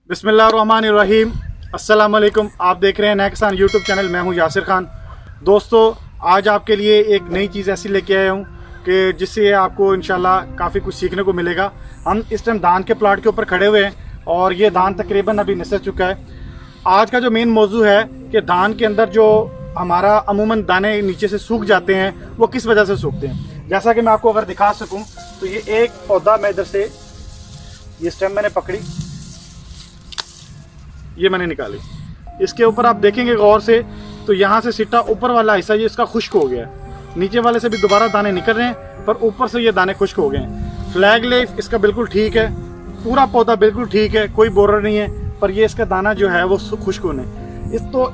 बिस्मिल्लाहिर्रहमानिर्रहीम। अस्सलाम वालेकुम। आप देख रहे हैं नया किसान यूट्यूब चैनल। मैं हूं यासिर खान। दोस्तों, आज आपके लिए एक नई चीज़ ऐसी लेके आया हूं कि जिससे आपको इंशाल्लाह काफ़ी कुछ सीखने को मिलेगा। हम इस टाइम धान के प्लाट के ऊपर खड़े हुए हैं और ये धान तकरीबन अभी निसर चुका है। आज का जो मेन मौजू है कि धान के अंदर जो हमारा अमूमन दाने नीचे से सूख जाते हैं वो किस वजह से सूखते हैं। जैसा कि मैं आपको अगर दिखा सकूं तो ये एक पौधा मैं इधर से ये स्टेम मैंने पकड़ी, ये मैंने निकाली। इसके ऊपर आप देखेंगे गौर से तो यहाँ से सिट्टा ऊपर वाला हिस्सा ये इसका खुश्क हो गया है। नीचे वाले से भी दोबारा दाने निकल रहे हैं पर ऊपर से ये दाने खुश्क हो गए हैं। फ्लैग लीफ इसका बिल्कुल ठीक है, पूरा पौधा बिल्कुल ठीक है, कोई बोरर नहीं है, पर ये इसका दाना जो है वो खुश्क होने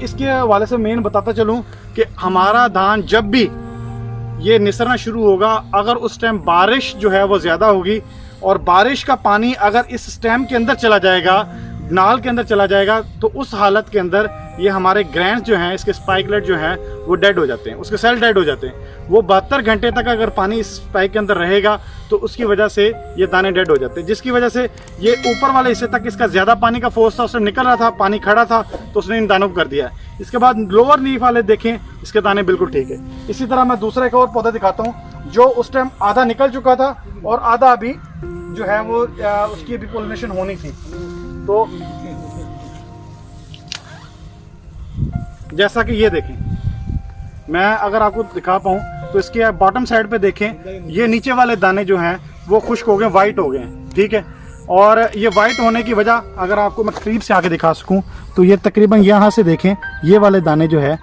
इसके हवाले से मेन बताता चलूँ कि हमारा धान जब भी ये निसरना शुरू होगा, अगर उस टाइम बारिश जो है वो ज़्यादा होगी और बारिश का पानी अगर इस स्टेम के अंदर चला जाएगा, नाल के अंदर चला जाएगा, तो उस हालत के अंदर ये हमारे ग्रैंड्स जो हैं, इसके स्पाइकलेट जो हैं वो डेड हो जाते हैं, उसके सेल डेड हो जाते हैं। वो 72 घंटे तक अगर पानी इस स्पाइक के अंदर रहेगा तो उसकी वजह से ये दाने डेड हो जाते हैं, जिसकी वजह से ये ऊपर वाले हिस्से तक इसका ज़्यादा पानी का फोर्स था, उससे निकल रहा था, पानी खड़ा था तो उसने इन दानों को कर दिया। इसके बाद लोअर लीफ वाले देखें, इसके दाने बिल्कुल ठीक है। इसी तरह मैं दूसरा एक और पौधा दिखाता हूँ जो उस टाइम आधा निकल चुका था और आधा अभी जो है वो उसकी अभी पोलिनेशन होनी थी। तो जैसा कि ये देखें, मैं अगर आपको दिखा पाऊँ तो इसके बॉटम साइड पे देखें, ये नीचे वाले दाने जो हैं वो खुश्क हो गए, वाइट हो गए हैं, ठीक है। और ये वाइट होने की वजह अगर आपको मैं करीब से आके दिखा सकूं तो ये तकरीबन यहाँ से देखें, ये वाले दाने जो है,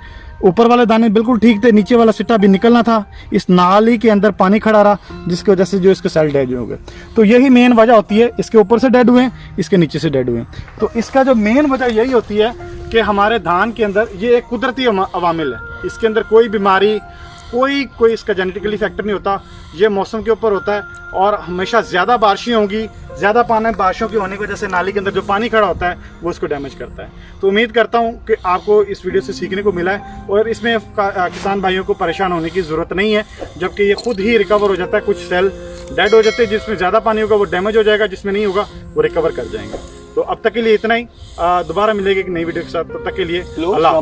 ऊपर वाले दाने बिल्कुल ठीक थे, नीचे वाला सिट्टा भी निकलना था, इस नाली के अंदर पानी खड़ा रहा जिसकी वजह से जो इसके सेल डेड हो गए। तो यही मेन वजह होती है, इसके ऊपर से डेड हुए हैं, इसके नीचे से डेड हुए हैं। तो इसका जो मेन वजह यही होती है कि हमारे धान के अंदर ये एक कुदरती अवामिल है, इसके अंदर कोई बीमारी कोई इसका जेनेटिकली फैक्टर नहीं होता, ये मौसम के ऊपर होता है। और हमेशा ज़्यादा बारिशें होंगी, ज़्यादा पानी बारिशों की होने की वजह से नाली के अंदर जो पानी खड़ा होता है वो इसको डैमेज करता है। तो उम्मीद करता हूँ कि आपको इस वीडियो से सीखने को मिला है और इसमें किसान भाइयों को परेशान होने की ज़रूरत नहीं है, जबकि ये खुद ही रिकवर हो जाता है। कुछ सेल डेड हो जाते हैं, जिसमें ज़्यादा पानी होगा वो डैमेज हो जाएगा, जिसमें नहीं होगा वो रिकवर कर जाएंगे। तो अब तक के लिए इतना ही, दोबारा मिलेगी एक नई वीडियो के साथ। तब तक के लिए अल्लाह।